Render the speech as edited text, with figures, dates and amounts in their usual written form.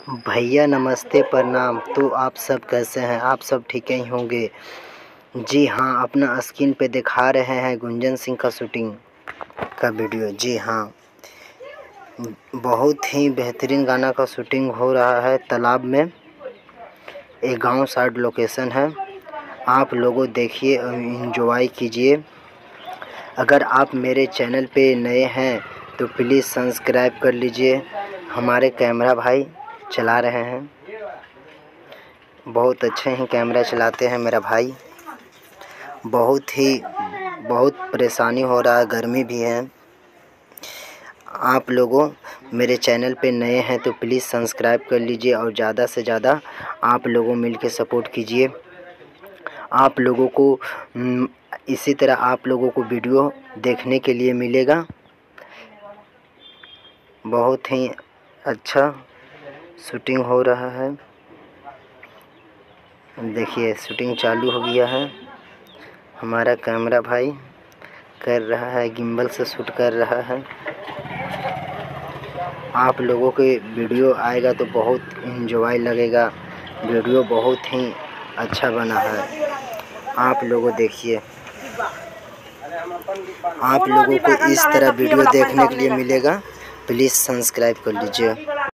भैया नमस्ते प्रणाम। तो आप सब कैसे हैं? आप सब ठीक ही होंगे। जी हाँ, अपना स्क्रीन पे दिखा रहे हैं गुंजन सिंह का शूटिंग का वीडियो। जी हाँ, बहुत ही बेहतरीन गाना का शूटिंग हो रहा है तालाब में। एक गांव साइड लोकेशन है। आप लोगों देखिए और एंजॉय कीजिए। अगर आप मेरे चैनल पे नए हैं तो प्लीज़ सब्सक्राइब कर लीजिए। हमारे कैमरा भाई चला रहे हैं, बहुत अच्छे हैं कैमरा चलाते हैं मेरा भाई। बहुत परेशानी हो रहा है, गर्मी भी है। आप लोगों मेरे चैनल पे नए हैं तो प्लीज़ सब्सक्राइब कर लीजिए और ज़्यादा से ज़्यादा आप लोगों मिल के सपोर्ट कीजिए। आप लोगों को इसी तरह आप लोगों को वीडियो देखने के लिए मिलेगा। बहुत ही अच्छा शूटिंग हो रहा है। देखिए शूटिंग चालू हो गया है। हमारा कैमरा भाई कर रहा है, गिम्बल से शूट कर रहा है। आप लोगों के वीडियो आएगा तो बहुत एंजॉय लगेगा। वीडियो बहुत ही अच्छा बना है। आप लोगों देखिए, आप लोगों को इस तरह वीडियो देखने के लिए मिलेगा। प्लीज़ सब्सक्राइब कर लीजिए।